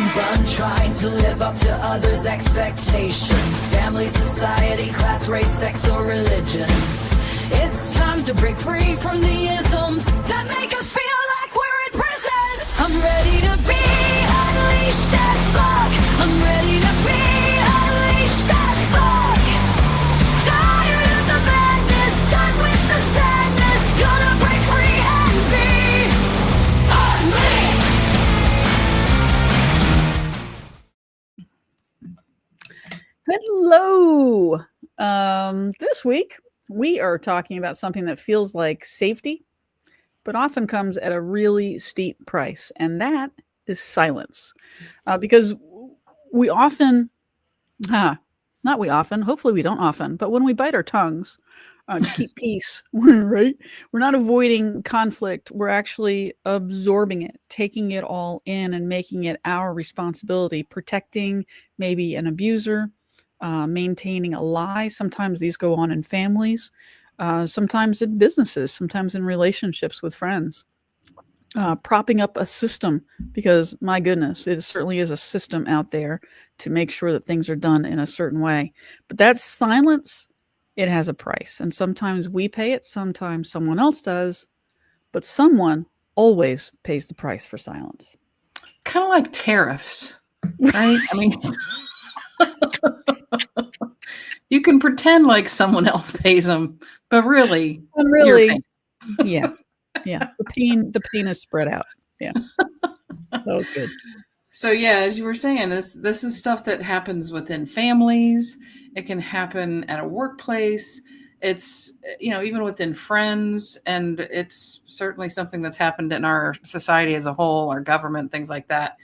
I'm done trying to live up to others' expectations. Family, society, class, race, sex, or religions. It's time to break free from the isms that make us feel like we're in prison. I'm ready to be unleashed as fuck. I'm ready to be unleashed as fuck. Tired of the madness, done with the sadness. Gonna break free and be unleashed. Hello. This week we are talking about something that feels like safety, but often comes at a really steep price, and that is silence. Because we often, not we often, hopefully we don't often, but when we bite our tongues to keep peace, right? We're not avoiding conflict. We're actually absorbing it, taking it all in and making it our responsibility, protecting maybe an abuser, maintaining a lie. Sometimes these go on in families, sometimes in businesses, sometimes in relationships with friends. Propping up a system, because my goodness, it certainly is a system out there to make sure that things are done in a certain way. But that silence, it has a price. And sometimes we pay it, sometimes someone else does, but someone always pays the price for silence. Kind of like tariffs, right? I mean, you can pretend like someone else pays them, but really, yeah. The pain is spread out. Yeah. That was good. So yeah, as you were saying, this is stuff that happens within families. It can happen at a workplace. It's, even within friends, and it's certainly something that's happened in our society as a whole, our government, things like that.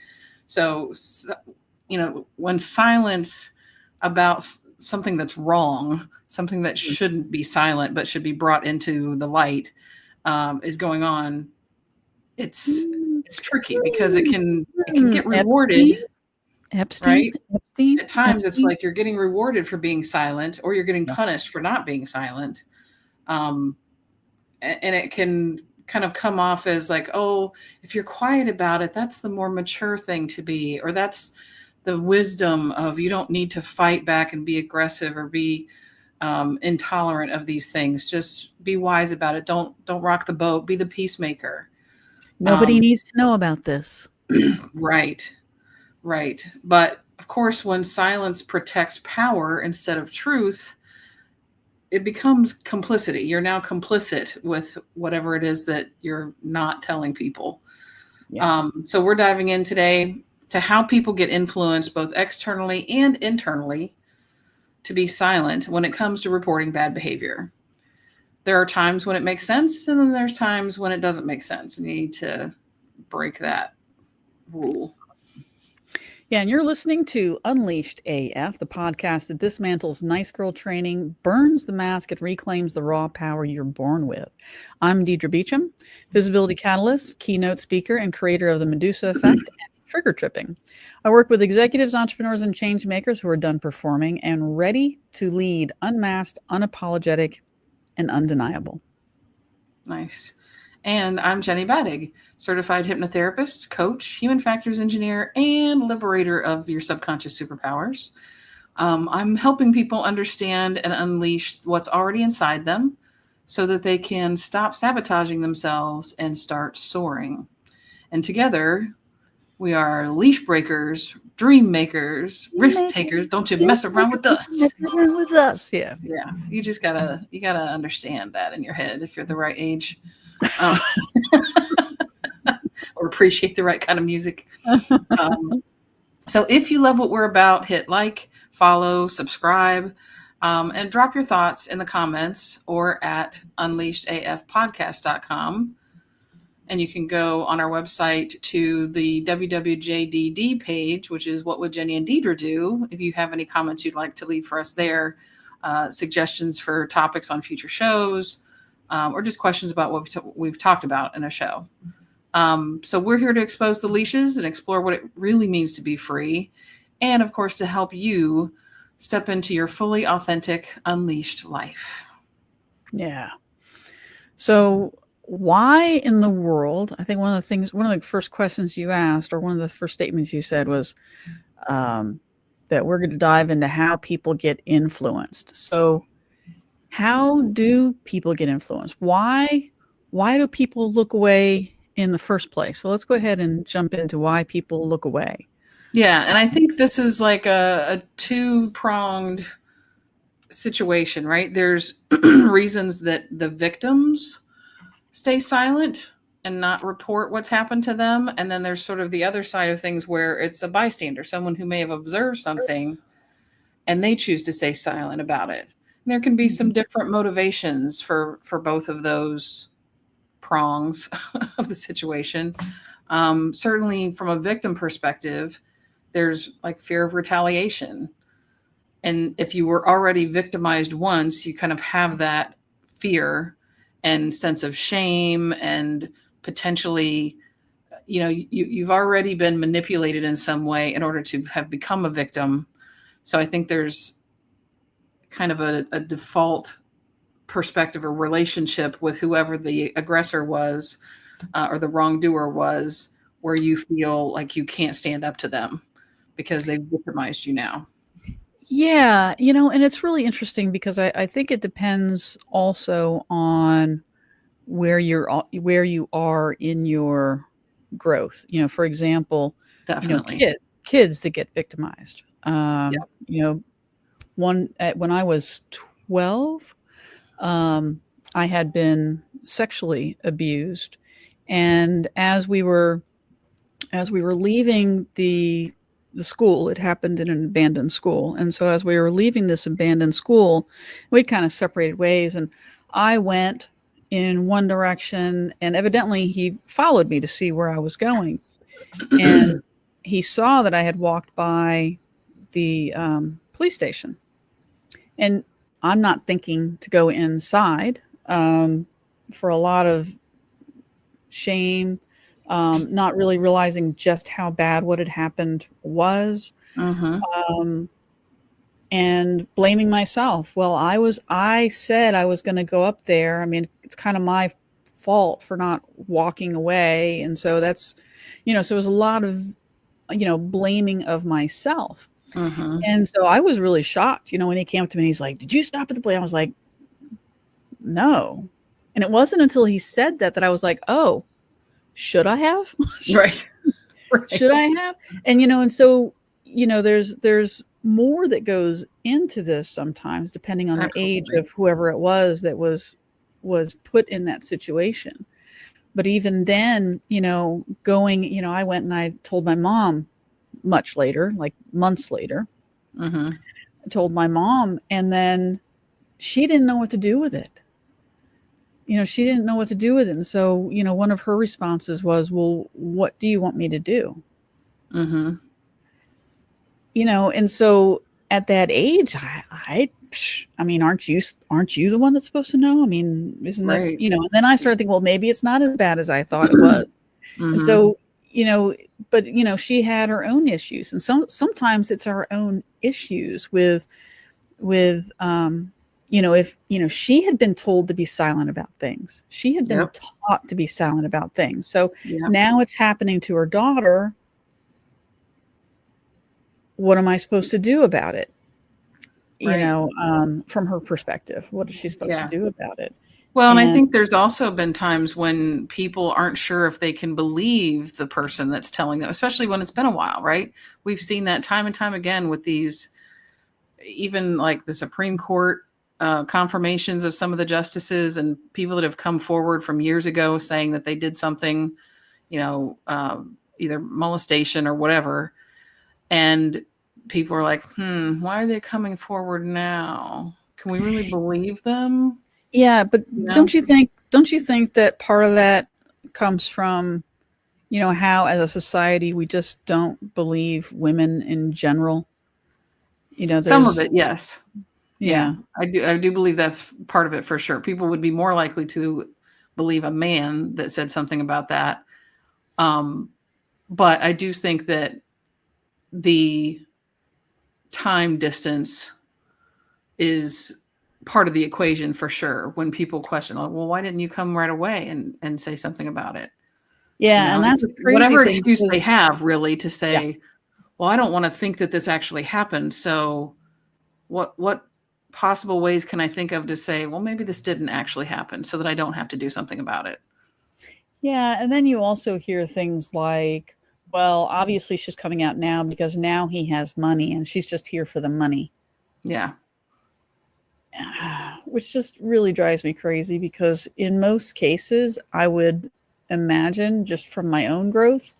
So, when silence about something that's wrong, something that shouldn't be silent but should be brought into the light, is going on, it's tricky because it can get rewarded. Epstein. At times it's like you're getting rewarded for being silent, or you're getting punished for not being silent. And it can kind of come off as like, oh, if you're quiet about it, that's the more mature thing to be, or that's the wisdom of, you don't need to fight back and be aggressive or be intolerant of these things. Just be wise about it. Don't rock the boat. Be the peacemaker. Nobody needs to know about this. Right. But of course, when silence protects power instead of truth, it becomes complicity. You're now complicit with whatever it is that you're not telling people. Yeah. So we're diving in today to how people get influenced both externally and internally to be silent when it comes to reporting bad behavior. There are times when it makes sense, and then there's times when it doesn't make sense, and you need to break that rule. Yeah, and you're listening to Unleashed AF, the podcast that dismantles nice girl training, burns the mask, and reclaims the raw power you're born with. I'm Deidre Beecham, visibility catalyst, keynote speaker, and creator of the Medusa Effect and Trigger Tripping. I work with executives, entrepreneurs, and change makers who are done performing and ready to lead unmasked, unapologetic, and undeniable. Nice. And I'm Jenny Badig, certified hypnotherapist, coach, human factors engineer, and liberator of your subconscious superpowers. I'm helping people understand and unleash what's already inside them so that they can stop sabotaging themselves and start soaring. And together, we are leash breakers, dream makers, risk takers. Don't you mess around with us. Mess around with us. Yeah. Yeah. You just gotta understand that in your head if you're the right age. Or appreciate the right kind of music. So if you love what we're about, hit like, follow, subscribe, and drop your thoughts in the comments or at unleashedafpodcast.com. And you can go on our website to the WWJDD page, which is What Would Jenny and Deidre Do? If you have any comments you'd like to leave for us there, suggestions for topics on future shows, or just questions about what we've talked about in a show. So we're here to expose the leashes and explore what it really means to be free. And of course, to help you step into your fully authentic, unleashed life. Yeah. So why in the world, I think one of the first questions you asked, or one of the first statements you said was, that we're going to dive into how people get influenced. So how do people get influenced? Why do people look away in the first place? So let's go ahead and jump into why people look away. Yeah, and I think this is like a two-pronged situation, right? There's reasons that the victims stay silent and not report what's happened to them. And then there's sort of the other side of things where it's a bystander, someone who may have observed something and they choose to stay silent about it. And there can be some different motivations for both of those prongs of the situation. Certainly from a victim perspective, there's like fear of retaliation. And if you were already victimized once, you kind of have that fear and sense of shame, and potentially, you've already been manipulated in some way in order to have become a victim. So I think there's kind of a default perspective or relationship with whoever the aggressor was, or the wrongdoer was, where you feel like you can't stand up to them because they've victimized you now. Yeah, and it's really interesting because I think it depends also on where you are in your growth. For example, Definitely. kids that get victimized. Yeah. When I was 12, I had been sexually abused, and as we were leaving the school, it happened in an abandoned school. And so as we were leaving this abandoned school, we'd kind of separated ways, and I went in one direction, and evidently he followed me to see where I was going. And he saw that I had walked by the police station, and I'm not thinking to go inside, for a lot of shame, not really realizing just how bad what had happened was, Mm-hmm. and blaming myself. Well, I said I was going to go up there. I mean, it's kind of my fault for not walking away. And so that's, so it was a lot of, blaming of myself. Mm-hmm. And so I was really shocked, when he came up to me and he's like, "Did you stop at the plane?" I was like, "No." And it wasn't until he said that I was like, "Oh, should I have?" Right. Right. Should I have? And, and so, there's more that goes into this sometimes, depending on the age Absolutely. of whoever it was that was put in that situation. But even then, going, I went and I told my mom much later, like months later. Mm-hmm. I told my mom, and then she didn't know what to do with it. She didn't know what to do with it. And so, one of her responses was, "Well, what do you want me to do?" Mm-hmm. And so at that age, I mean, aren't you the one that's supposed to know? I mean, isn't that, Right. and then I started thinking, well, maybe it's not as bad as I thought it was. And Mm-hmm. so, but she had her own issues, and sometimes it's our own issues with, if, she had been told to be silent about things, she had been Yep. taught to be silent about things. So Yep. now it's happening to her daughter. What am I supposed to do about it? Right. From her perspective, what is she supposed to Yeah. do about it? Well, and I And think there's also been times when people aren't sure if they can believe the person that's telling them, especially when it's been a while, right? We've seen that time and time again with these, even like the Supreme Court confirmations of some of the justices and people that have come forward from years ago saying that they did something, either molestation or whatever. And people are like, why are they coming forward now? Can we really believe them? yeah, but No. don't you think that part of that comes from, how as a society we just don't believe women in general? Some of There's it, yes. Yeah, yeah. I do believe that's part of it for sure. People would be more likely to believe a man that said something about that. But I do think that the time distance is part of the equation for sure. When people question, like, well, why didn't you come right away and say something about it? Yeah, and that's a crazy Whatever thing excuse they because have really to yeah. say, well, I don't want to think that this actually happened. So what possible ways can I think of to say, well, maybe this didn't actually happen so that I don't have to do something about it? Yeah, and then you also hear things like, well, obviously she's coming out now because now he has money and she's just here for the money. Yeah. Which just really drives me crazy because in most cases, I would imagine just from my own growth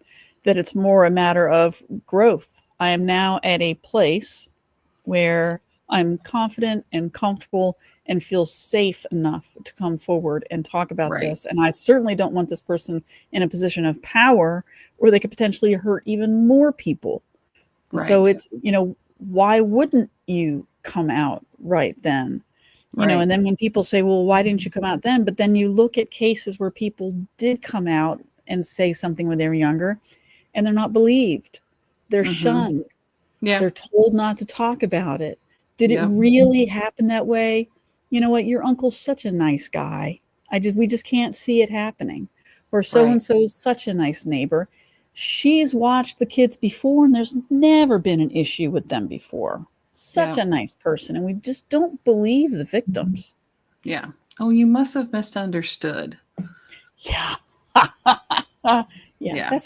that it's more a matter of growth. I am now at a place where I'm confident and comfortable and feel safe enough to come forward and talk about Right. this. And I certainly don't want this person in a position of power where they could potentially hurt even more people. And so Right. it's, why wouldn't you come out right then? Right. And then when people say, well, why didn't you come out then? But then you look at cases where people did come out and say something when they were younger and they're not believed. They're Mm-hmm. shunned. Yeah. They're told not to talk about it. Did it Yep. really happen that way? You know what? Your uncle's such a nice guy. We just can't see it happening. Or so Right. and so is such a nice neighbor. She's watched the kids before and there's never been an issue with them before. Such Yeah. a nice person. And we just don't believe the victims. Yeah. Oh, you must have misunderstood. Yeah. Yeah, Yeah.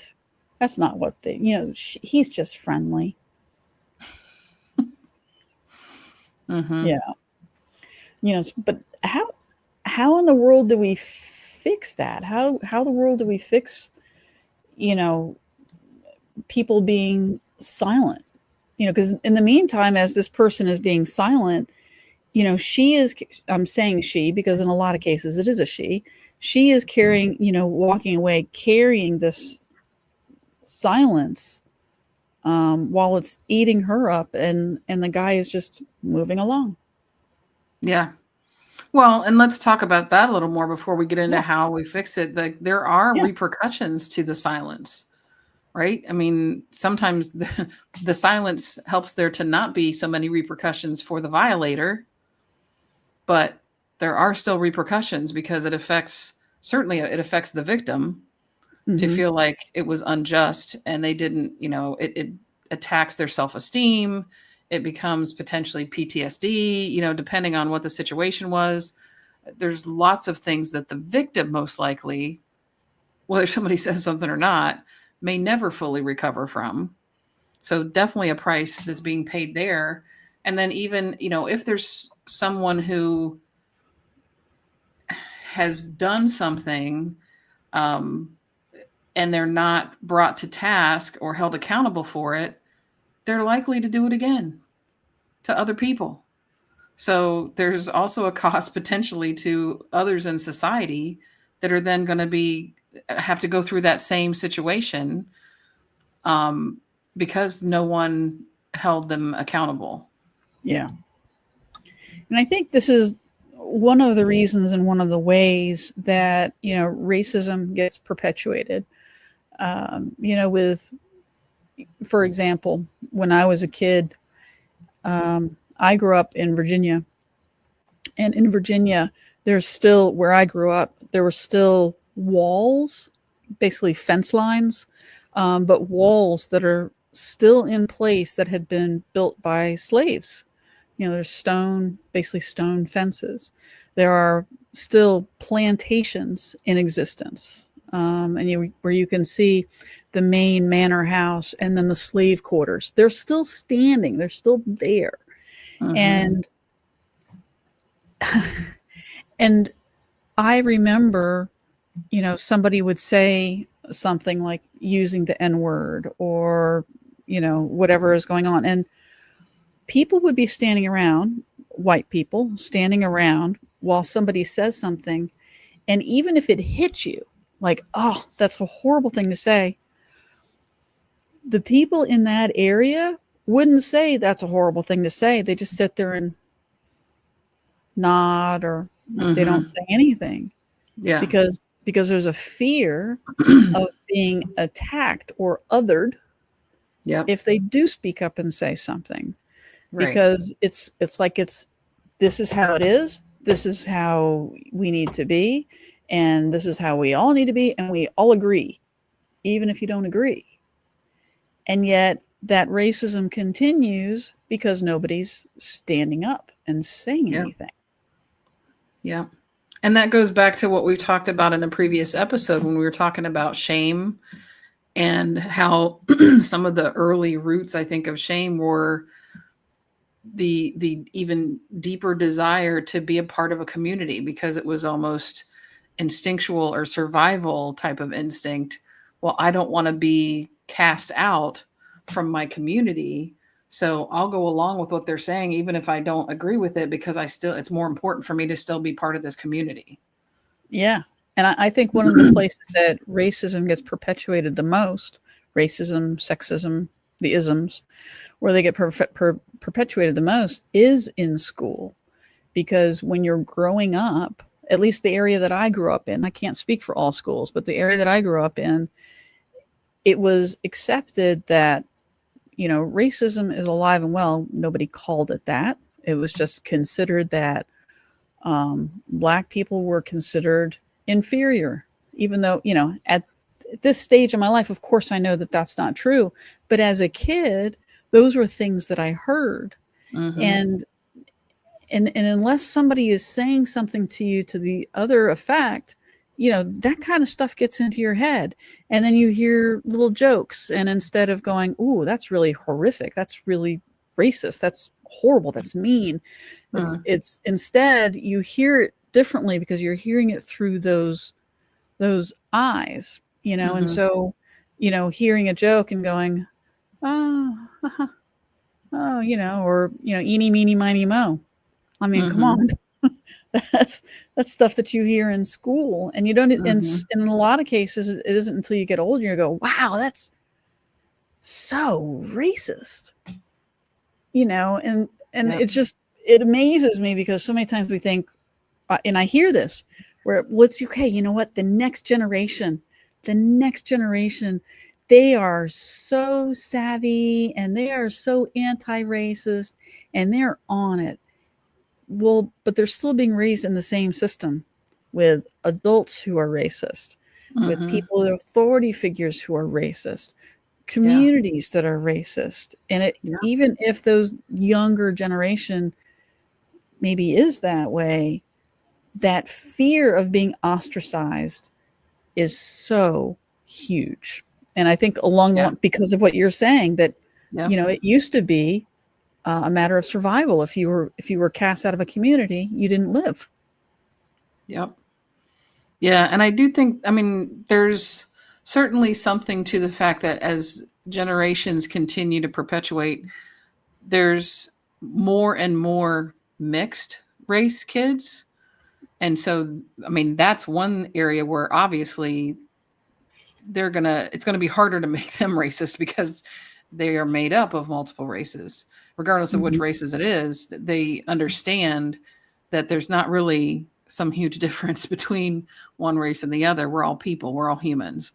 that's not what they, he's just friendly. Mm-hmm. Yeah. But how in the world do we fix that? How the world do we fix, people being silent? Because in the meantime, as this person is being silent, she is, I'm saying she, because in a lot of cases it is a she is carrying, walking away, carrying this silence, while it's eating her up and the guy is just moving along. Yeah. Well, and let's talk about that a little more before we get into Yeah. how we fix it. There are Yeah. repercussions to the silence, right? I mean, sometimes the silence helps there to not be so many repercussions for the violator, but there are still repercussions because certainly it affects the victim to Mm-hmm. feel like it was unjust and they didn't, it attacks their self-esteem. It becomes potentially PTSD, depending on what the situation was. There's lots of things that the victim most likely, whether somebody says something or not, may never fully recover from. So definitely a price that's being paid there. And then even, if there's someone who has done something, and they're not brought to task or held accountable for it, they're likely to do it again to other people. So there's also a cost potentially to others in society that are then going to have to go through that same situation, because no one held them accountable. Yeah. And I think this is one of the reasons and one of the ways that, racism gets perpetuated. With, for example, when I was a kid, I grew up in Virginia. And in Virginia, there's still, where I grew up, there were still walls, basically fence lines, but walls that are still in place that had been built by slaves. There's basically stone fences. There are still plantations in existence, where you can see the main manor house and then the slave quarters. They're still standing. They're still there. Mm-hmm. And I remember, somebody would say something like using the N word or, whatever is going on. And people would be standing around, white people standing around while somebody says something. And even if it hits you, like, oh, that's a horrible thing to say, the people in that area wouldn't say that's a horrible thing to say. They just sit there and nod, or they don't say anything. Yeah. Because there's a fear of being attacked or othered. Yep. If they do speak up and say something. Right. Because it's like this is how it is. This is how we need to be. And this is how we all need to be. And we all agree, even if you don't agree. And yet that racism continues because nobody's standing up and saying anything. Yeah. And that goes back to what we've talked about in a previous episode when we were talking about shame and how some of the early roots, I think, of shame were the even deeper desire to be a part of a community, because it was almost instinctual or survival type of instinct. Well, I don't want to be cast out from my community, so I'll go along with what they're saying, even if I don't agree with it, because it's more important for me to still be part of this community. Yeah. And I think one of the places that racism gets perpetuated the most, racism, sexism, the isms, where they get perpetuated the most is in school. Because when you're growing up, at least the area that I grew up in, I can't speak for all schools, but the area that I grew up in, it was accepted that, racism is alive and well. Nobody called it that. It was just considered that Black people were considered inferior, even though, at this stage of my life, of course, I know that that's not true. But as a kid, those were things that I heard. And unless somebody is saying something to you to the other effect, that kind of stuff gets into your head. And then you hear little jokes. And instead of going, ooh, that's really horrific, that's really racist, that's horrible, that's mean, it's instead you hear it differently because you're hearing it through those eyes, and so, hearing a joke and going, oh, or, eeny, meeny, miny, mo. I mean, come on. That's stuff that you hear in school, and you don't, in a lot of cases, it isn't until you get older, you go, wow, that's so racist, and it's just, it amazes me because so many times we think, and I hear this, where let's, okay, you know what, the next generation, they are so savvy and they are so anti-racist and they're on it. Well, but they're still being raised in the same system with adults who are racist, with people with authority figures who are racist, communities that are racist. And even if those younger generation maybe is that way, that fear of being ostracized is so huge. And I think because of what you're saying, that, it used to be a matter of survival. If you were cast out of a community, you didn't live. Yep. Yeah. And I do think, there's certainly something to the fact that as generations continue to perpetuate, there's more and more mixed race kids. And so, that's one area where obviously it's going to be harder to make them racist because they are made up of multiple races, regardless of which races it is. They understand that there's not really some huge difference between one race and the other. We're all people. We're all humans.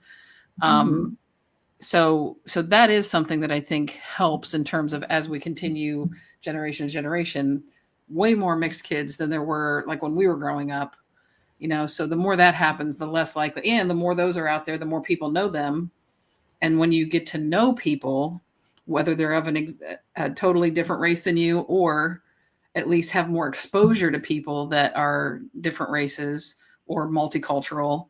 So that is something that I think helps in terms of, as we continue generation to generation, way more mixed kids than there were like when we were growing up, so the more that happens, the less likely, and the more those are out there, the more people know them. And when you get to know people, whether they're of a totally different race than you, or at least have more exposure to people that are different races or multicultural,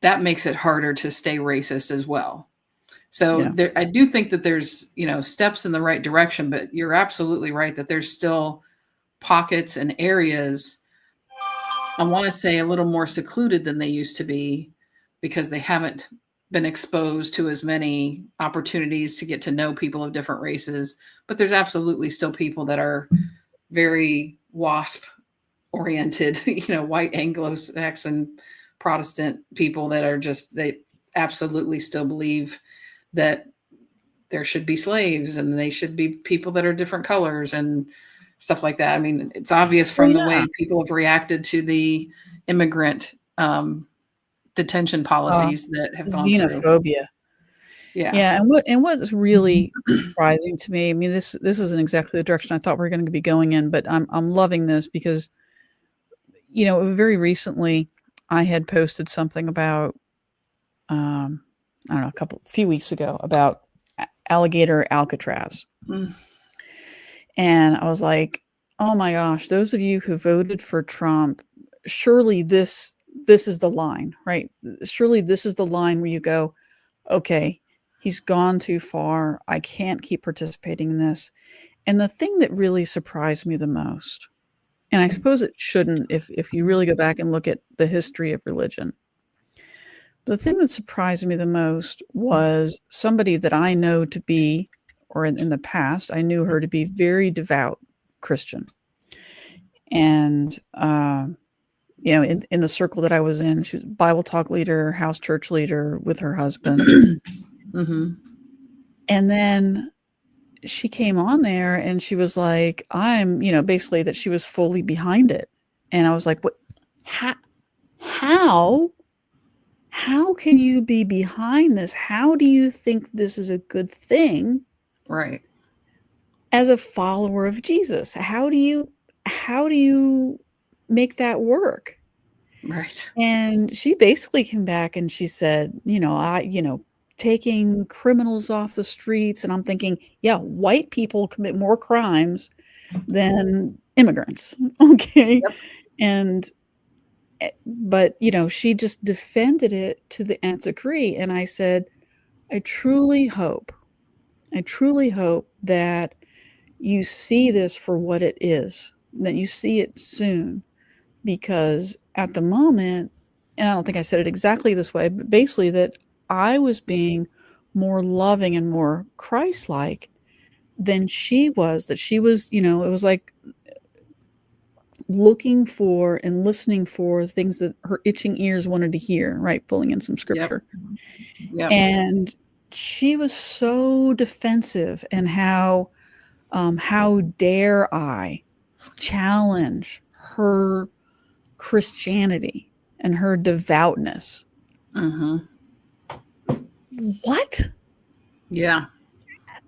that makes it harder to stay racist as well. So I do think that there's, steps in the right direction, but you're absolutely right that there's still pockets and areas, I want to say, a little more secluded than they used to be because they haven't been exposed to as many opportunities to get to know people of different races. But there's absolutely still people that are very WASP oriented, white Anglo-Saxon Protestant people that are they absolutely still believe that there should be slaves and they should be people that are different colors and stuff like that. It's obvious from the way people have reacted to the immigrant detention policies that have gone xenophobia. Yeah. Yeah, and what's really surprising to me, I mean, this isn't exactly the direction I thought we were gonna be going in, but I'm loving this because, very recently, I had posted something about, I don't know, a few weeks ago about alligator Alcatraz. Mm. And I was like, "Oh my gosh, those of you who voted for Trump, surely this is the line, right? Surely this is the line where you go, okay, he's gone too far. I can't keep participating in this." And the thing that really surprised me the most, and I suppose it shouldn't if you really go back and look at the history of religion. The thing that surprised me the most was somebody that I know to be, or in the past, I knew her to be very devout Christian. And, in the circle that I was in, she was Bible talk leader, house church leader with her husband. Mhm. And then she came on there and she was like, basically that she was fully behind it. And I was like, what, how, how, how can you be behind this? How do you think this is a good thing Right. as a follower of Jesus? How do you make that work? Right. And she basically came back and she said, taking criminals off the streets. And I'm thinking, yeah, white people commit more crimes than immigrants. Okay. Yep. And, but, she just defended it to the nth degree. And I said, I truly hope, I truly hope that you see this for what it is, that you see it soon, because at the moment, and I don't think I said it exactly this way, but basically that I was being more loving and more Christ-like than she was, that she was, it was like looking for and listening for things that her itching ears wanted to hear, right? Pulling in some Yep. scripture. Yep. And she was so defensive, and how dare I challenge her Christianity and her devoutness. Mhm. What? Yeah.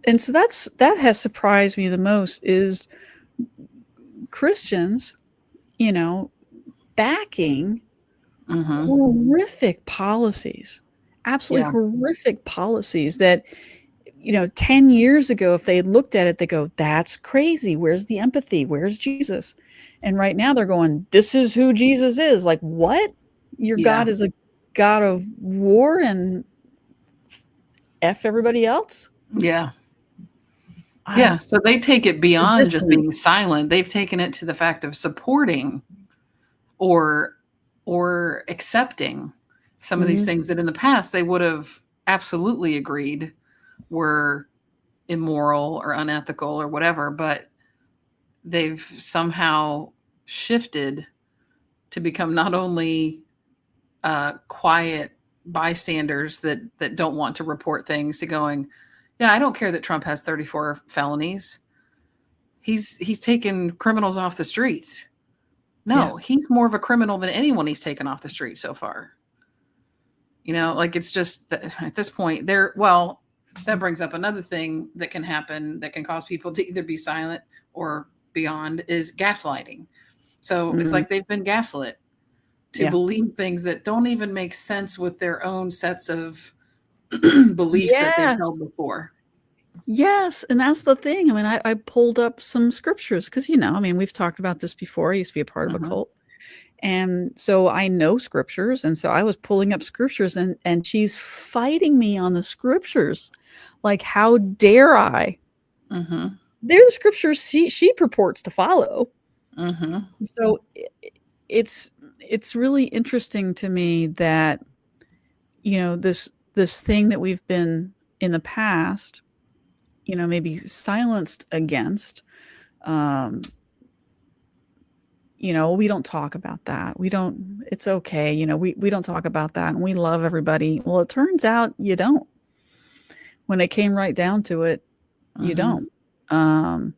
And so that has surprised me the most, is Christians, backing Mhm. horrific policies, absolutely Yeah. horrific policies that, 10 years ago, if they had looked at it, they go, that's crazy. Where's the empathy? Where's Jesus? And right now they're going, this is who Jesus is. Like, what? Your Yeah. God is a God of war and F everybody else? Yeah. Yeah. So they take it The beyond just being dissonance. silent. They've taken it to the fact of supporting or accepting some of these Mhm. things that in the past they would have absolutely agreed were immoral or unethical or whatever, but they've somehow shifted to become not only quiet bystanders that don't want to report things, to going, yeah, I don't care that Trump has 34 felonies. He's taken criminals off the streets. Yeah. No, he's more of a criminal than anyone he's taken off the street so far. Like, it's just that at this point that brings up another thing that can happen that can cause people to either be silent or beyond, is gaslighting. So it's Mhm. like they've been gaslit to Yeah. believe things that don't even make sense with their own sets of beliefs that they've Yes. held before. Yes, and that's the thing. I mean, I pulled up some scriptures because, we've talked about this before. I used to be a part of a Mhm. cult. And so I know scriptures, and so I was pulling up scriptures, and she's fighting me on the scriptures. Like, how dare I? Mhm. They're the scriptures she purports to follow. Mhm. So it's really interesting to me that, this thing that we've been in the past, maybe silenced against, um, we don't talk about that. It's okay. We don't talk about that, and we love everybody. Well, it turns out you don't. When it came right down to it, you Mhm. don't. Um,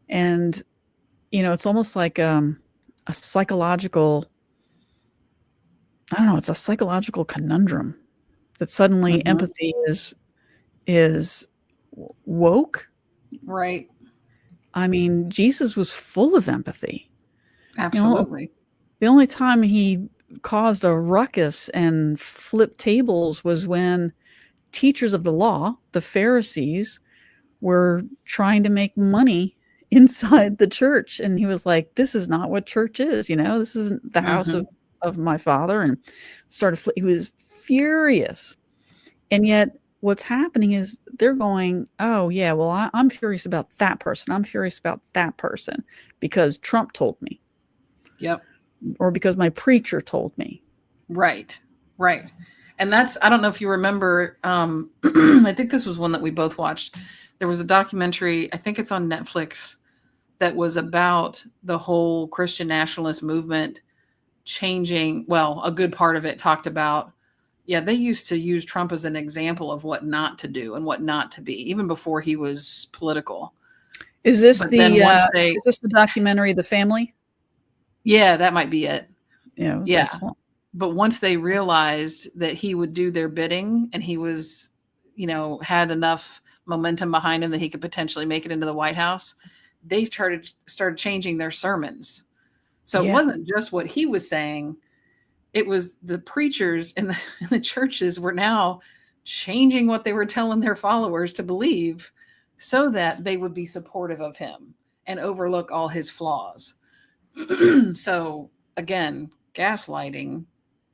and, it's almost like, a psychological, I don't know, it's a psychological conundrum that suddenly Mhm. empathy is is woke. Right. I mean, Jesus was full of empathy. You know, Absolutely. the only time he caused a ruckus and flipped tables was when teachers of the law, the Pharisees, were trying to make money inside the church. And he was like, this is not what church is. This isn't the house Hmm. of my father. And he was furious. And yet what's happening is they're going, oh yeah, well, I'm furious about that person. I'm furious about that person because Trump told me, Yep. or because my preacher told me. Right. Right. And I don't know if you remember, I think this was one that we both watched. There was a documentary, I think it's on Netflix, that was about the whole Christian nationalist movement changing. Well, a good part of it talked about, yeah, they used to use Trump as an example of what not to do and what not to be, even before he was political. Is this But then once the documentary, The Family? yeah, that might be it. Yeah, it was Yeah. excellent. But once they realized that he would do their bidding and he was, had enough momentum behind him that he could potentially make it into the White House, they started changing their sermons. So it Yeah. wasn't just what he was saying. It was the preachers in the churches were now changing what they were telling their followers to believe so that they would be supportive of him and overlook all his flaws. So again, gaslighting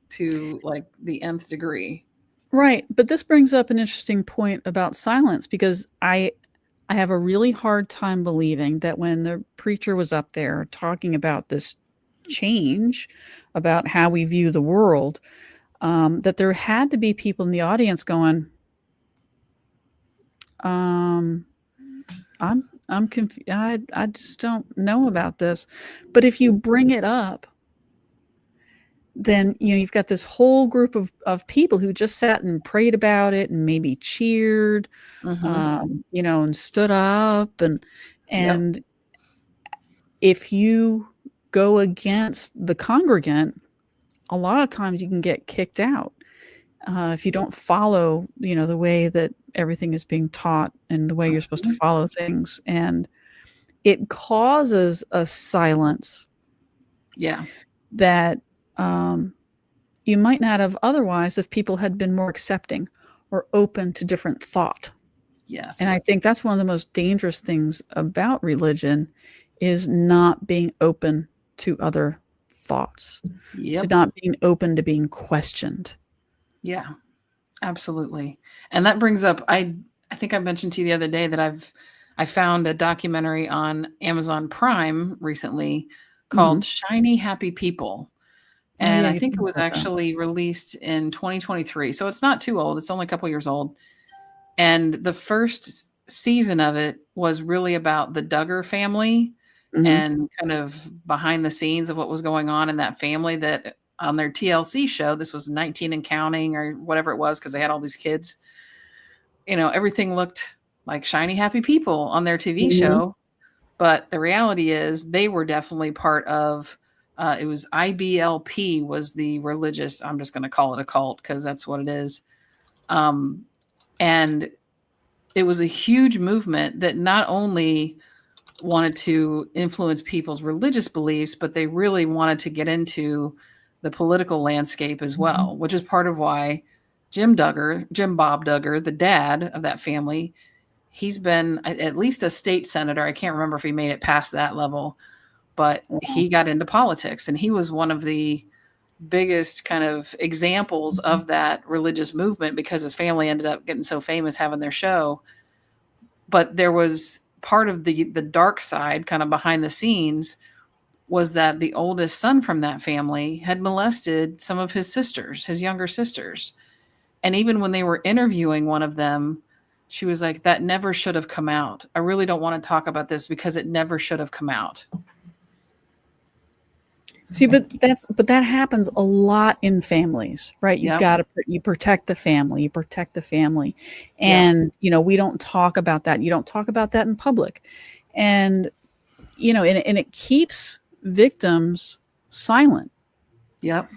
to like the nth degree. Right. But this brings up an interesting point about silence, because I have a really hard time believing that when the preacher was up there talking about this change, about how we view the world, that there had to be people in the audience going, I'm confused. I just don't know about this. But if you bring it up, then you've got this whole group of people who just sat and prayed about it and maybe cheered, and stood up, and Yep. if you go against the congregant, a lot of times you can get kicked out if you don't follow the way that everything is being taught and the way you're supposed to follow things, and it causes a silence Yeah. that you might not have otherwise if people had been more accepting or open to different thought. Yes. And I think that's one of the most dangerous things about religion, is not being open to other thoughts, Yep. to not being open to being questioned. Yeah, absolutely. And that brings up, I think I mentioned to you the other day that I found a documentary on Amazon Prime recently called Shiny Happy People. Oh, And yeah, I you think told it me was about that. actually released in 2023. So it's not too old. It's only a couple years old. And the first season of it was really about the Duggar family Mhm. and kind of behind the scenes of what was going on in that family, that on their TLC show, this was 19 and counting or whatever it was, because they had all these kids. Everything looked like shiny, happy people on their TV Mhm. show. But the reality is they were definitely part of, it was IBLP was the religious, I'm just going to call it a cult because that's what it is. And it was a huge movement that not only wanted to influence people's religious beliefs, but they really wanted to get into the political landscape as well, which is part of why Jim Bob Duggar, the dad of that family, he's been at least a state senator. I can't remember if he made it past that level, but he got into politics, and he was one of the biggest kind of examples of that religious movement because his family ended up getting so famous having their show. But there was part of the dark side kind of behind the scenes, was that the oldest son from that family had molested some of his sisters, his younger sisters. And even when they were interviewing one of them, she was like, that never should have come out. I really don't want to talk about this because it never should have come out. See, but that happens a lot in families, right? You've Yep. got to you protect the family, Yeah. and we don't talk about that. You don't talk about that in public, and and it keeps victims silent. Yep.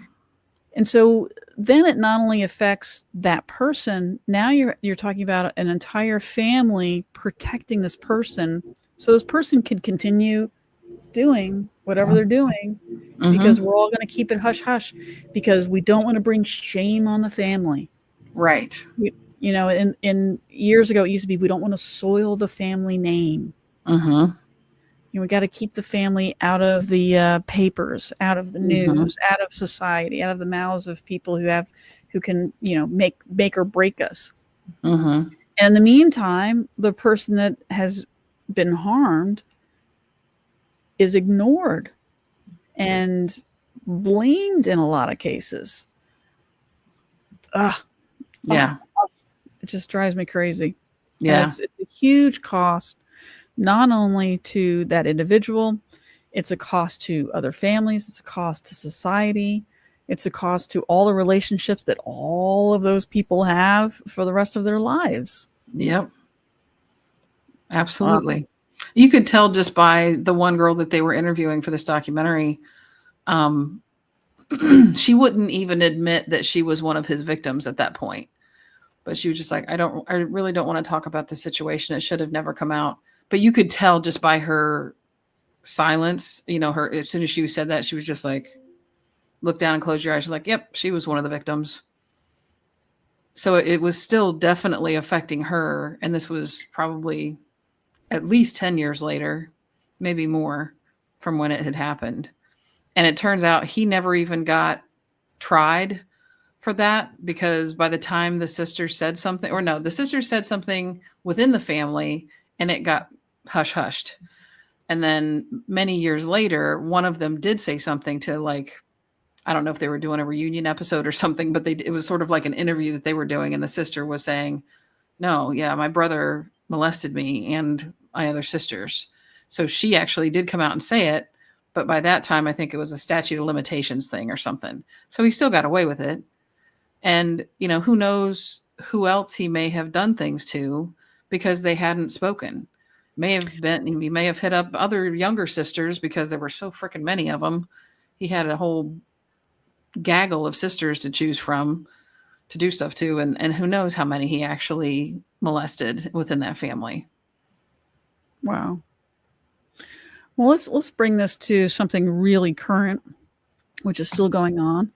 And so then it not only affects that person, now you're talking about an entire family protecting this person, so this person can continue doing whatever they're doing, because Mm-hmm. we're all going to keep it hush hush, because we don't want to bring shame on the family. Right. In years ago, it used to be, we don't want to soil the family name. Mm-hmm. We got to keep the family out of the papers, out of the Mm-hmm. news, out of society, out of the mouths of people who can, make or break us. Mm-hmm. And in the meantime, the person that has been harmed is ignored and blamed in a lot of cases. Ugh. Yeah. It just drives me crazy. Yeah. And it's a huge cost, not only to that individual, it's a cost to other families, it's a cost to society, it's a cost to all the relationships that all of those people have for the rest of their lives. Yep. Absolutely. You could tell just by the one girl that they were interviewing for this documentary. She wouldn't even admit that she was one of his victims at that point. But she was just like, I really don't want to talk about the situation. It should have never come out. But you could tell just by her silence, as soon as she said that, she was just like, look down and close your eyes. She's like, yep, she was one of the victims. So it was still definitely affecting her. And this was probably at least 10 years later, maybe more, from when it had happened. And it turns out he never even got tried for that, because by the time the sister said something, the sister said something within the family and it got hushed. And then many years later, one of them did say something to, like, I don't know if they were doing a reunion episode or something, but it was sort of like an interview that they were doing. And the sister was saying, no, yeah, my brother molested me and my other sisters. So she actually did come out and say it. But by that time, I think it was a statute of limitations thing or something. So he still got away with it. And, who knows who else he may have done things to because they hadn't spoken. He may have hit up other younger sisters because there were so freaking many of them. He had a whole gaggle of sisters to choose from to do stuff to. And who knows how many he actually molested within that family. Wow. Well, let's bring this to something really current, which is still going on,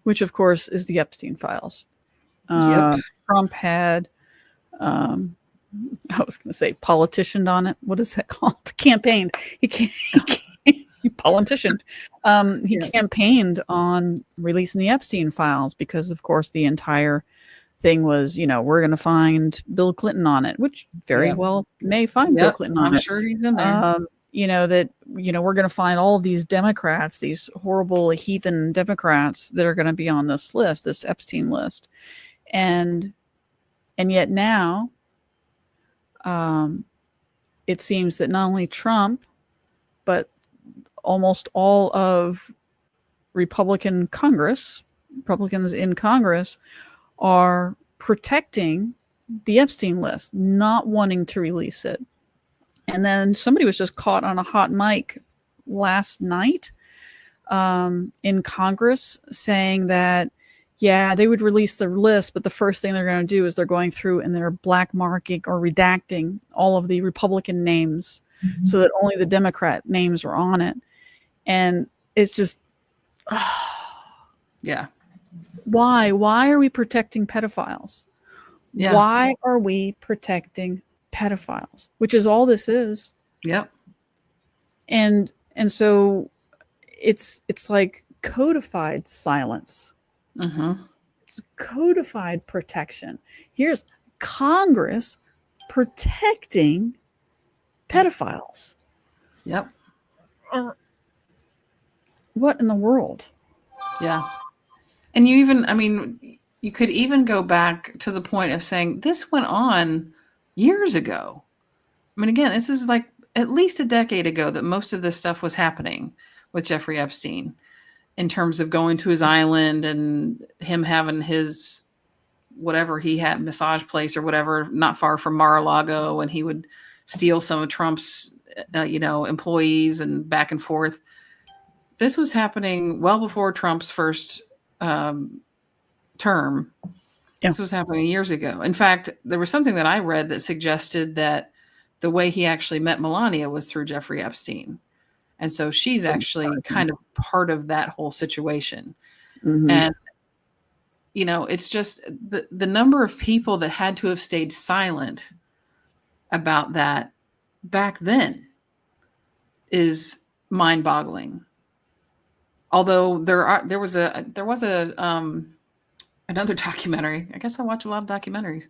which of course is the Epstein files. Yep. Trump had, I was going to say politicianed on it. What is that called? Campaigned. He politicianed. He campaigned on releasing the Epstein files because, of course, the entire thing was, we're going to find Bill Clinton on it, which very well may find Bill Clinton on it. I'm sure he's in there. We're going to find all of these Democrats, these horrible heathen Democrats that are going to be on this list, this Epstein list. And yet now, it seems that not only Trump, but almost all of Republicans in Congress are protecting the Epstein list, not wanting to release it. And then somebody was just caught on a hot mic last night in Congress saying that, they would release the list, but the first thing they're going to do is they're going through and they're black marking or redacting all of the Republican names so that only the Democrat names are on it. And it's just, why? Why are we protecting pedophiles? Yeah. Why are we protecting pedophiles? Which is all this is. Yep. And so it's like codified silence. Mm-hmm. It's codified protection. Here's Congress protecting pedophiles. Yep. What in the world? Yeah. And you could even go back to the point of saying this went on years ago. Again, this is like at least a decade ago that most of this stuff was happening with Jeffrey Epstein, in terms of going to his island and him having his, whatever he had, massage place or whatever, not far from Mar-a-Lago, and he would steal some of Trump's, employees and back and forth. This was happening well before Trump's first term. Yeah. This was happening years ago. In fact, there was something that I read that suggested that the way he actually met Melania was through Jeffrey Epstein. And so she's actually kind of part of that whole situation. Mm-hmm. And, you know, it's just the number of people that had to have stayed silent about that back then is mind-boggling. Although there was another documentary. I guess I watch a lot of documentaries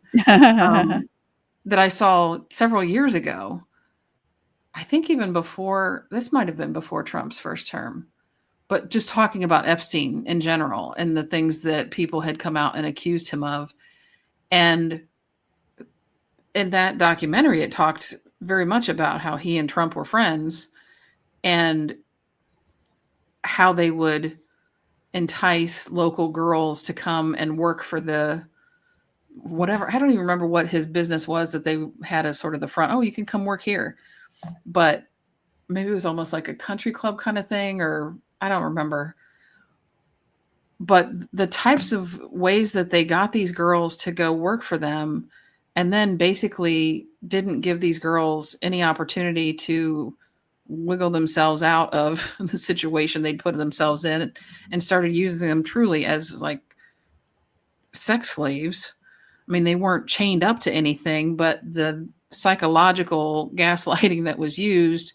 that I saw several years ago. I think even before, this might have been before Trump's first term, but just talking about Epstein in general and the things that people had come out and accused him of. And in that documentary, it talked very much about how he and Trump were friends and how they would entice local girls to come and work for the whatever. I don't even remember what his business was that they had as sort of the front. Oh, you can come work here. But maybe it was almost like a country club kind of thing, or I don't remember. But the types of ways that they got these girls to go work for them and then basically didn't give these girls any opportunity to wiggle themselves out of the situation they'd put themselves in and started using them truly as like sex slaves. I mean, they weren't chained up to anything, but the psychological gaslighting that was used,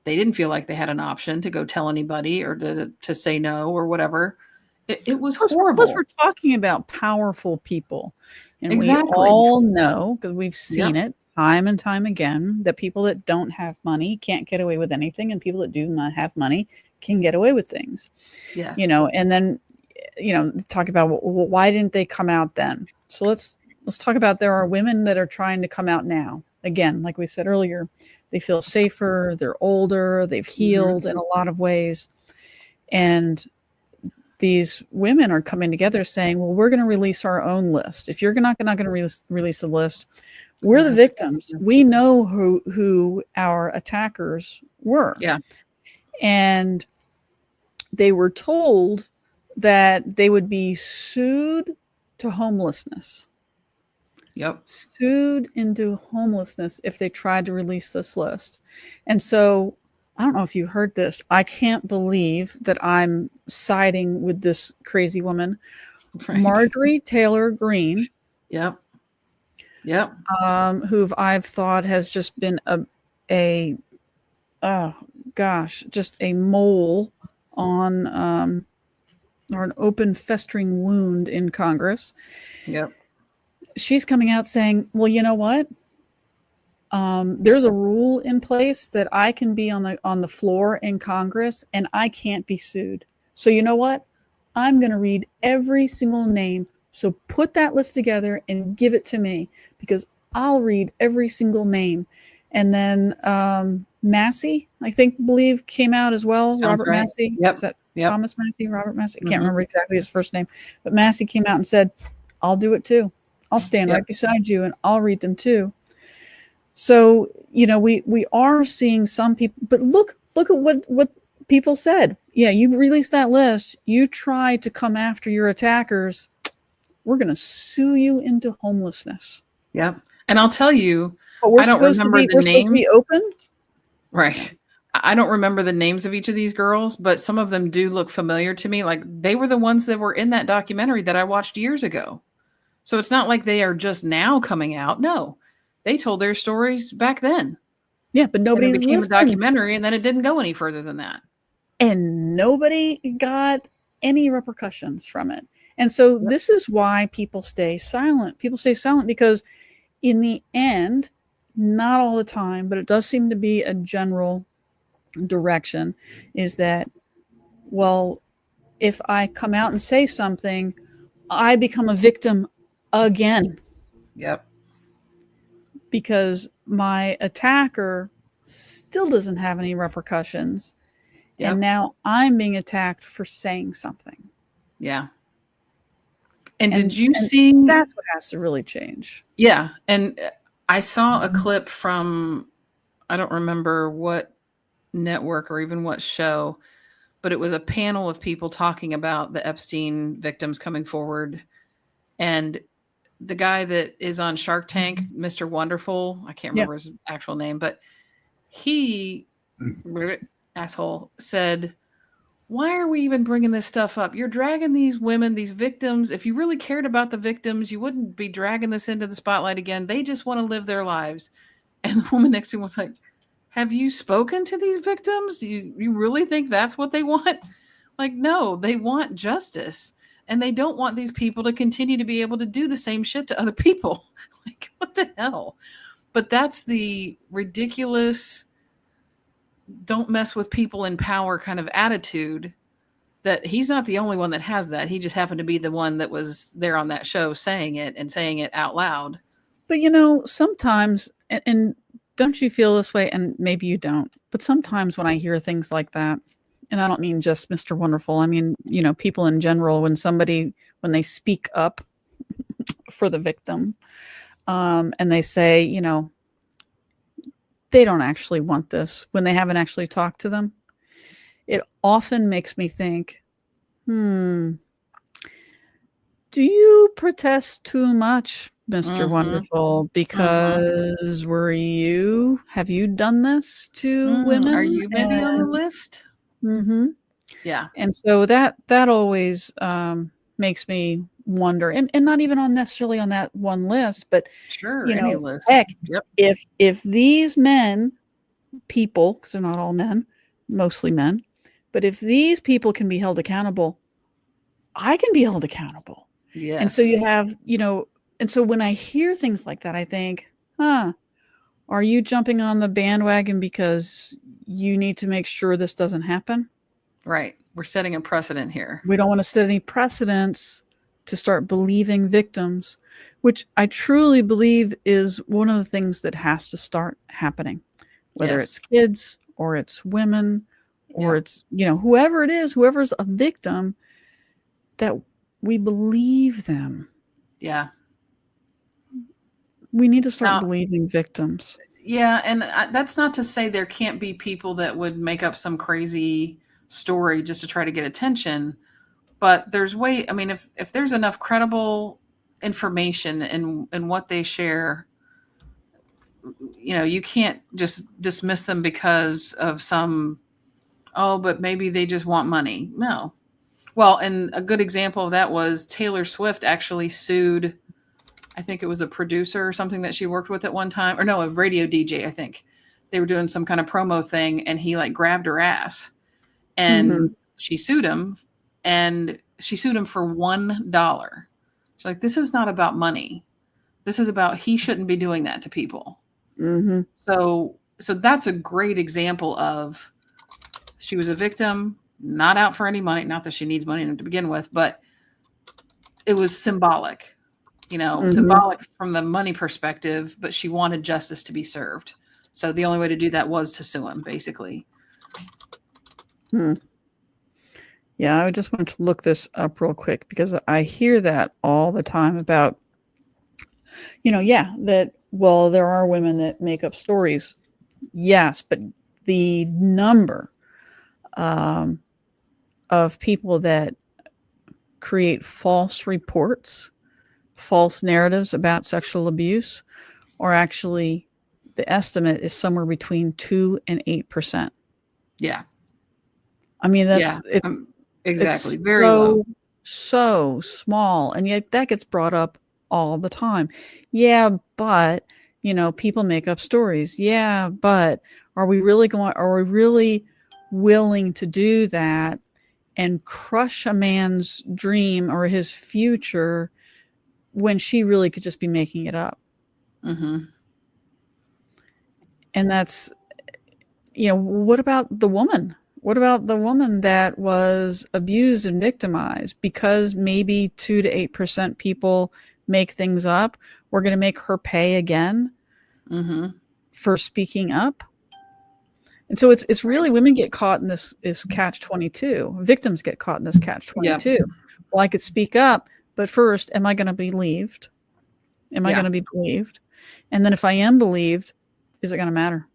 they didn't feel like they had an option to go tell anybody or to say no or whatever. It was horrible. Plus, we're talking about powerful people. And Exactly. we all know, because we've seen it time and time again, that people that don't have money can't get away with anything, and people that do not have money can get away with things. Yes. You know, and then, you know, talk about, well, why didn't they come out then? So let's talk about, there are women that are trying to come out now. Again, like we said earlier, they feel safer, they're older, they've healed in a lot of ways. And these women are coming together saying, well, we're going to release our own list. If you're not going to release the list, we're the victims. We know who our attackers were. Yeah. And they were told that they would be sued to homelessness. Yep. Sued into homelessness if they tried to release this list. And so I don't know if you heard this. I can't believe that I'm siding with this crazy woman, Right. Marjorie Taylor Greene. Yep. Yep. Who I've thought has just been just a mole on or an open festering wound in Congress. Yep. She's coming out saying, well, you know what? There's a rule in place that I can be on the floor in Congress and I can't be sued. So you know what? I'm going to read every single name. So put that list together and give it to me, because I'll read every single name. And then Massey, I believe came out as well. Sounds Robert right. Massey. Yep. Is that Yep. Thomas Massey? Robert Massey? I can't remember exactly his first name. But Massey came out and said, I'll do it too. I'll stand right beside you and I'll read them too. So, you know, we are seeing some people, but look at what people said. Yeah, you release that list. You try to come after your attackers. We're going to sue you into homelessness. Yep. And I'll tell you, But we're I don't supposed remember to be, the we're supposed to be names. open. Right. I don't remember the names of each of these girls, but some of them do look familiar to me. Like they were the ones that were in that documentary that I watched years ago. So it's not like they are just now coming out. No, they told their stories back then. Yeah, but nobody's became listened. a documentary, and then it didn't go any further than that. And nobody got any repercussions from it. And so this is why people stay silent. People stay silent because in the end, not all the time, but it does seem to be a general direction, is that, well, if I come out and say something, I become a victim again. Yep. Because my attacker still doesn't have any repercussions. Yep. And now I'm being attacked for saying something. Yeah. And did you see? That's what has to really change. Yeah. And I saw a clip from, I don't remember what network or even what show, but it was a panel of people talking about the Epstein victims coming forward And the guy that is on Shark Tank, Mr. Wonderful, I can't Yeah. remember his actual name, but he, asshole, said, why are we even bringing this stuff up? You're dragging these women, these victims. If you really cared about the victims, you wouldn't be dragging this into the spotlight again. They just want to live their lives. And the woman next to him was like, have you spoken to these victims? You really think that's what they want? Like, no, they want justice. And they don't want these people to continue to be able to do the same shit to other people. Like, what the hell? But that's the ridiculous, don't mess with people in power kind of attitude that he's not the only one that has that. He just happened to be the one that was there on that show saying it and saying it out loud. But sometimes, and don't you feel this way? And maybe you don't, but sometimes when I hear things like that, and I don't mean just Mr. Wonderful, I mean, people in general, when they speak up for the victim, and they say, they don't actually want this when they haven't actually talked to them, it often makes me think, do you protest too much, Mr. Wonderful? Because have you done this to women? Are you maybe on the list? Yeah. And so that always makes me wonder, and not even necessarily on that one list, but sure, any list. Heck, yep. if these people, because they're not all men, mostly men, but if these people can be held accountable, I can be held accountable. Yes. And so you have, and so when I hear things like that, I think, are you jumping on the bandwagon because you need to make sure this doesn't happen? Right. We're setting a precedent here. We don't want to set any precedents to start believing victims, which I truly believe is one of the things that has to start happening, whether it's kids or it's women or it's, whoever it is, whoever's a victim, that we believe them. Yeah. We need to start believing victims. Yeah. And that's not to say there can't be people that would make up some crazy story just to try to get attention. But there's if there's enough credible information in what they share, you can't just dismiss them because of but maybe they just want money. No. Well, and a good example of that was Taylor Swift actually sued, I think it was a producer or something that she worked with at one time, or no, a radio DJ, I think. They were doing some kind of promo thing and he grabbed her ass and she sued him. And she sued him for $1. She's like, this is not about money. This is about he shouldn't be doing that to people. So that's a great example of she was a victim, not out for any money. Not that she needs money to begin with, but it was symbolic, symbolic from the money perspective, but she wanted justice to be served. So the only way to do that was to sue him, basically. Yeah, I just want to look this up real quick because I hear that all the time about, there are women that make up stories. Yes, but the number of people that create false reports, false narratives about sexual abuse, or actually the estimate is somewhere between 2 and 8%. Yeah. I mean, it's exactly. It's very low. So small. And yet that gets brought up all the time. Yeah, but, people make up stories. Yeah, but are we really willing to do that and crush a man's dream or his future when she really could just be making it up? And that's, what about the woman? What about the woman that was abused and victimized? Because maybe 2 to 8% people make things up, we're going to make her pay again for speaking up. And so it's really, women get caught in this catch-22. Victims get caught in this catch-22. Yep. Well, I could speak up, but first, am I going to be believed? Am I going to be believed? And then if I am believed, is it going to matter?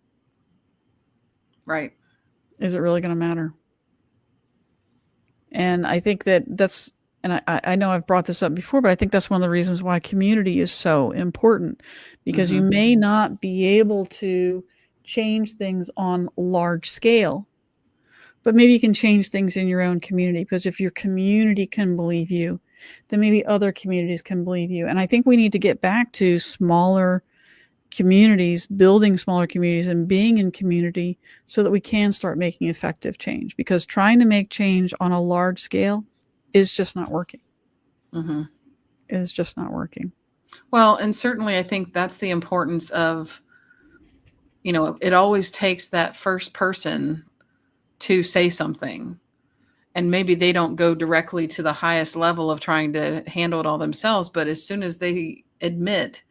Right. Is it really going to matter? And I think that's and I know I've brought this up before, but I think that's one of the reasons why community is so important, because you may not be able to change things on large scale, but maybe you can change things in your own community, because if your community can believe you, then maybe other communities can believe you. And I think we need to get back to smaller communities, building smaller communities and being in community so that we can start making effective change, because trying to make change on a large scale is just not working. It is just not working. Well, and certainly I think that's the importance of, it always takes that first person to say something. And maybe they don't go directly to the highest level of trying to handle it all themselves, but as soon as they admit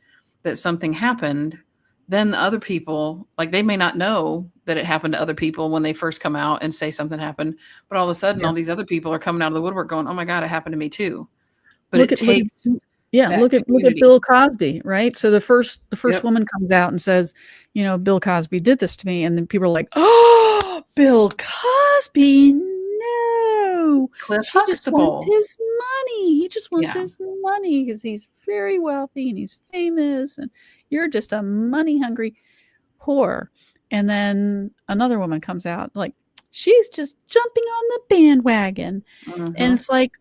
that something happened, then the other people, like, they may not know that it happened to other people when they first come out and say something happened, but all of a sudden all these other people are coming out of the woodwork going, oh my God, it happened to me too. But Look it at takes that look at community. Bill Cosby, right? So the first Yep. woman comes out and says, Bill Cosby did this to me, and then people are like, "Oh, Bill Cosby, no. Cliff She just wants Huxtable. his money. He just wants Yeah. his money because he's very wealthy and he's famous, and you're just a money-hungry whore." And then another woman comes out like, "She's just jumping on the bandwagon." And it's like,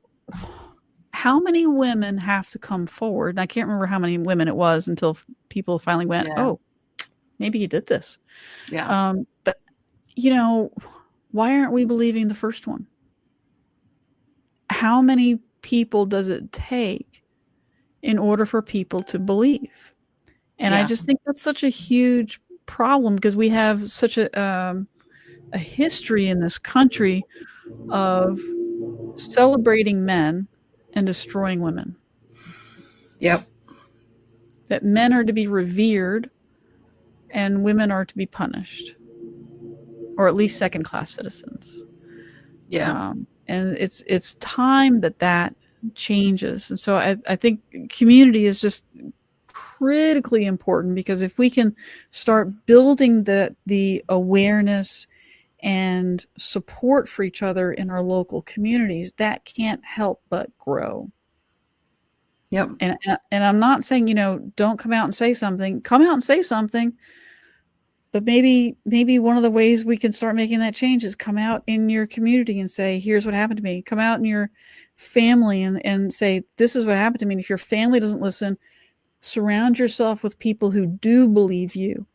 how many women have to come forward? And I can't remember how many women it was until people finally went, "Oh, maybe he did this." Yeah. But why aren't we believing the first one? How many people does it take in order for people to believe? And I just think that's such a huge problem, because we have such a history in this country of celebrating men and destroying women. Yep. That men are to be revered and women are to be punished, or at least second-class citizens. Yeah. And it's time that changes. And so I think community is just critically important, because if we can start building the awareness and support for each other in our local communities, that can't help but grow. Yep. And I'm not saying, don't come out and say something. Come out and say something. But maybe one of the ways we can start making that change is come out in your community and say, here's what happened to me. Come out in your family and say, this is what happened to me. And if your family doesn't listen, surround yourself with people who do believe you.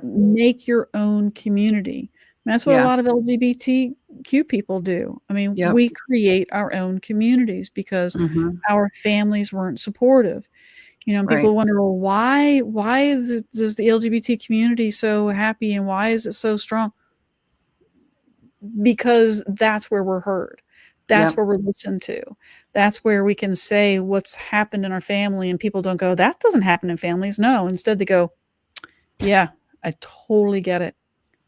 Make your own community. And that's what a lot of LGBTQ people do. I mean, we create our own communities because our families weren't supportive. People wonder, well, why is the LGBT community so happy, and why is it so strong? Because that's where we're heard. That's where we're listened to. That's where we can say what's happened in our family, and people don't go, that doesn't happen in families. No, instead they go, yeah, I totally get it.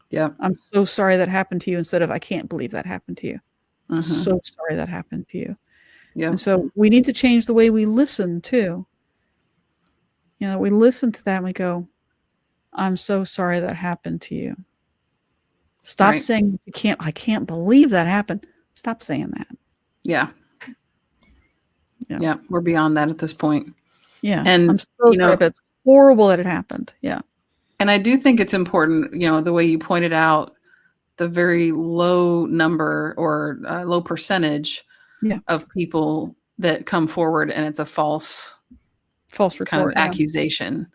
Yeah. I'm so sorry that happened to you, instead of, I can't believe that happened to you. So sorry that happened to you. Yeah. And so we need to change the way we listen too. We listen to that and we go, I'm so sorry that happened to you. Stop saying I can't believe that happened. Stop saying that. Yeah. We're beyond that at this point. Yeah. And I'm so sorry, but it's horrible that it happened. Yeah. And I do think it's important, the way you pointed out, the very low number or low percentage of people that come forward and it's a false report, kind of accusation.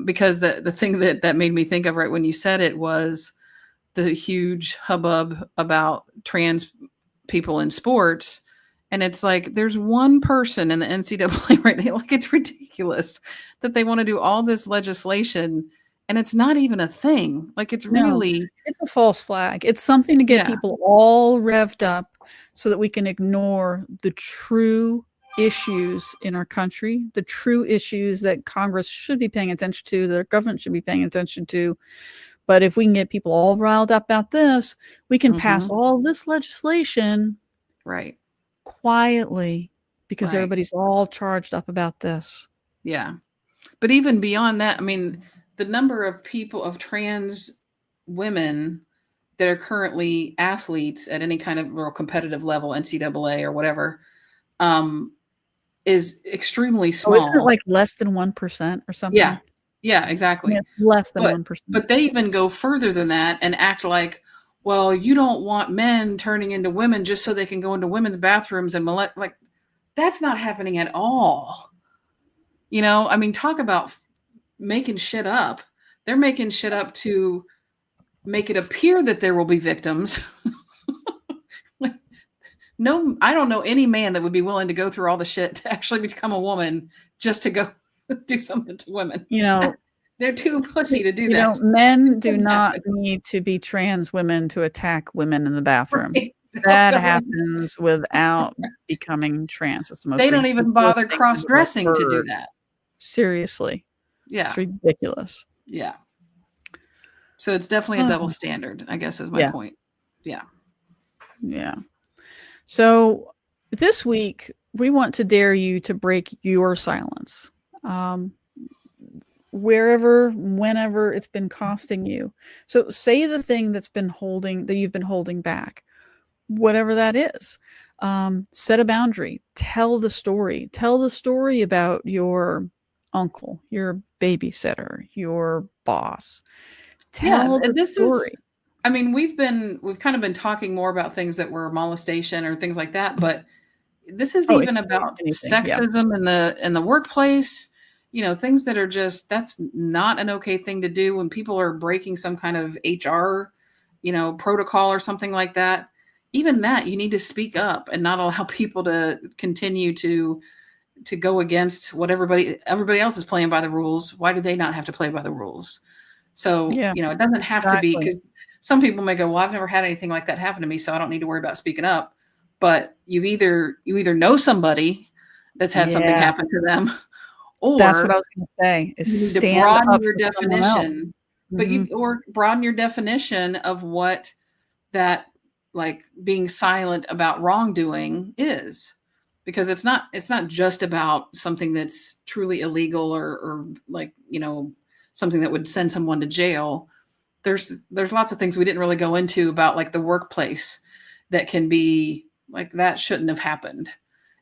Because the thing that made me think of right when you said it was the huge hubbub about trans people in sports. And it's like, there's one person in the NCAA right now, like, it's ridiculous that they want to do all this legislation and it's not even a thing. Like, it's really, it's a false flag. It's something to get people all revved up so that we can ignore the true issues in our country, the true issues that Congress should be paying attention to, that our government should be paying attention to. But if we can get people all riled up about this, we can pass all this legislation quietly, because everybody's all charged up about this. Yeah. But even beyond that, I mean, the number of people, of trans women that are currently athletes at any kind of real competitive level, NCAA or whatever, um, is extremely Oh, isn't it small. like less than 1% or Yeah, something? yeah, Yeah, exactly. less than But 1%. but they even go further than that and act like, well, you don't want men turning into women just so they can go into women's bathrooms and like that's not happening at all. I mean, talk about making shit up. They're making shit up to make it appear that there will be victims. No, I don't know any man that would be willing to go through all the shit to actually become a woman just to go do something to women. You know, They're too pussy to do that. men do Doesn't not happen. need to be trans women to attack women in the bathroom. Right. That happens without becoming trans. It's the most They don't even ridiculous bother thing I've ever cross-dressing to do heard. that. Seriously. It's Yeah, ridiculous. yeah. So it's definitely a double standard, I guess is my Yeah. point. Yeah. Yeah. So this week, we want to dare you to break your silence. Wherever, whenever it's been costing you. So say the thing that you've been holding back, whatever that is. Set a boundary. Tell the story. Tell the story about your uncle, your babysitter, your boss. Yeah, Tell the this is story. I mean, we've kind of been talking more about things that were molestation or things like that, but this is Oh, it even can be about anything. Yeah. sexism in the workplace, things that are just that's not an okay thing to do when people are breaking some kind of HR, protocol or something like that. Even that, you need to speak up and not allow people to continue to go against what everybody else is playing by the rules. Why do they not have to play by the rules? So, Yeah, it doesn't have to be exactly. because some people may go, well, I've never had anything like that happen to me, so I don't need to worry about speaking up. But you either know somebody that's had something Yeah. happen to them, That's what I or was going to say is you need to stand broaden up your for someone else. definition. But Mhm. broaden your definition of what that like being silent about wrongdoing is, because it's not just about something that's truly illegal or like something that would send someone to jail. There's lots of things we didn't really go into about like the workplace that can be like that shouldn't have happened,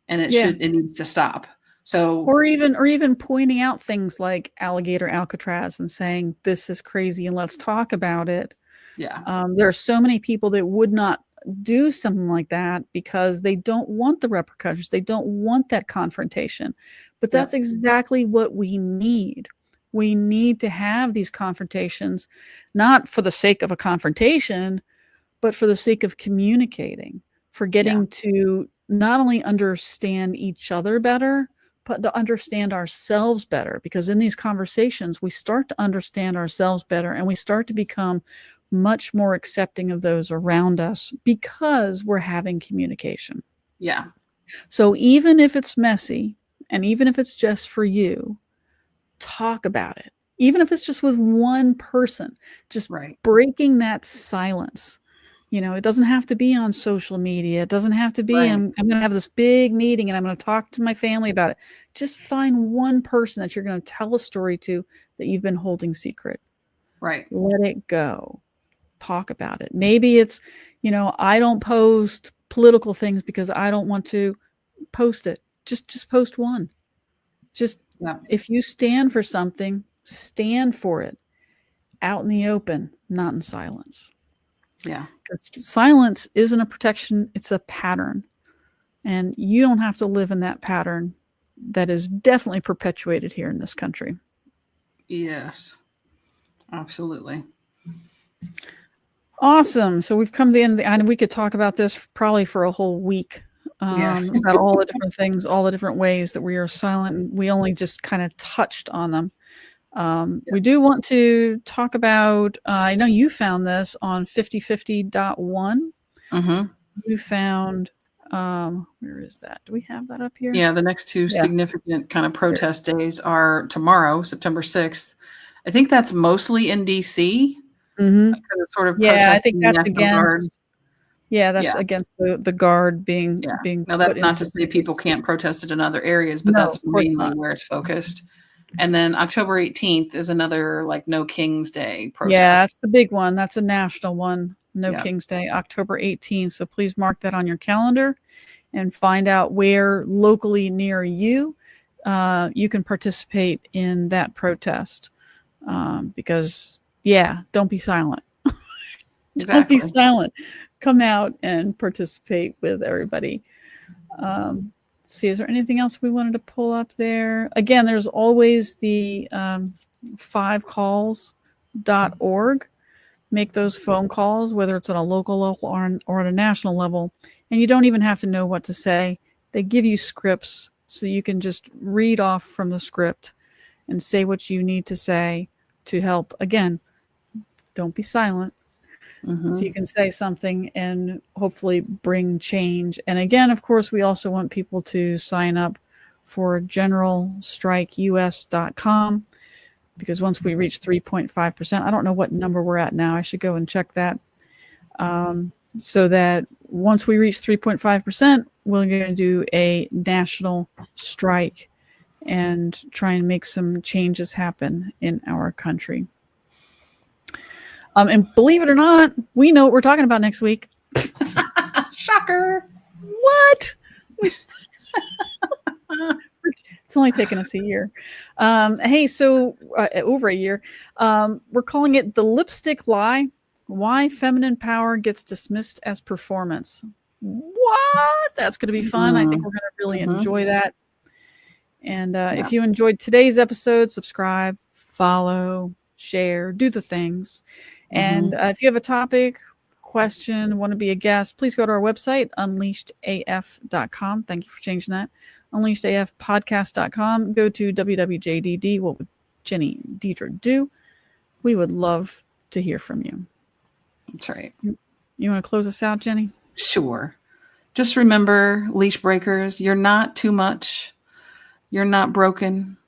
and Yeah. it needs to stop. So Or even pointing out things like alligator Alcatraz and saying, this is crazy and let's talk about it. yeah, There are so many people that would not do something like that because they don't want the repercussions. They don't want that confrontation. But that's yep, exactly what we need. We need to have these confrontations, not for the sake of a confrontation, but for the sake of communicating, for yeah, getting to not only understand each other better, but to understand ourselves better. Because in these conversations, we start to understand ourselves better and we start to become much more accepting of those around us because we're having communication. yeah, So even if it's messy and even if it's just for you, talk about it. Even if it's just with one person, just right, breaking that silence. It doesn't have to be on social media. It doesn't have to be, right, I'm going to have this big meeting and I'm going to talk to my family about it. Just find one person that you're going to tell a story to that you've been holding secret. right, Let it go. Talk about it. Maybe it's, I don't post political things because I don't want to post it. Just post one. Just yeah, if you stand for something, stand for it out in the open, not in silence. yeah, Because silence isn't a protection, it's a pattern. And you don't have to live in that pattern that is definitely perpetuated here in this country. yes, absolutely. Awesome. So we've come to the end of and we could talk about this probably for a whole week. Yeah, About all the different things, all the different ways that we are silent. And we only just kind of touched on them. We do want to talk about, I know you found this on 5050.1. mm-hmm. You found, where is that? Do we have that up here? Yeah, the next two Yeah. significant kind of protest days are tomorrow, September 6th. I think that's mostly in DC Mm-hmm. because it's sort of Yeah, I think protesting the that's National Guard. against. Yeah, that's Yeah, against the guard being yeah. being Now put that's not into to say people place. can't protest it in other areas, but No, that's of course mainly not. where it's focused. And then October 18th is another like No King's Day Yeah, protest. that's the big one. That's a national one. No Yeah. King's Day, October 18th. So please mark that on your calendar. and find out where locally near you you can participate in that protest. Because, yeah, don't be silent. Don't be silent. Come out and participate with everybody. See, is there anything else we wanted to pull up there? Again, there's always the 5calls.org. Make those phone calls, whether it's on a local level or at a national level. And you don't even have to know what to say. They give you scripts so you can just read off from the script and say what you need to say to help. Again, don't be silent. So you can say something and hopefully bring change. And again, of course, we also want people to sign up for generalstrikeus.com, because once we reach 3.5%, I don't know what number we're at now. I should go and check that. So that once we reach 3.5%, we're going to do a national strike and try and make some changes happen in our country. And believe it or not, we know what we're talking about next week. Shocker. What? It's only taken us a year. Hey, so over a year. We're calling it The Lipstick Lie: Why Feminine Power Gets Dismissed as Performance. What? That's going to be fun. I think we're going to really enjoy that. And if you enjoyed today's episode, subscribe, follow, share, do the things. And if you have a topic, question, want to be a guest, please go to our website, unleashedaf.com. Thank you for changing that. Unleashedafpodcast.com. Go to WWJDD. What would Jenny Deidre do? We would love to hear from you. That's right. You want to close us out, Jenny? Sure. Just remember, leash breakers, you're not too much. You're not broken.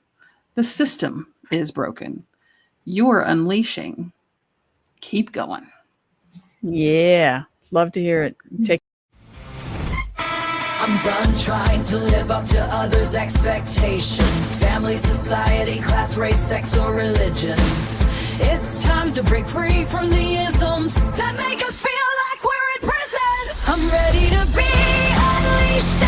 The system is broken. You're unleashing. Keep going. Yeah. Love to hear it. Take I'm done trying to live up to others' expectations. Family, society, class, race, sex, or religions. It's time to break free from the isms that make us feel like we're in prison. I'm ready to be unleashed.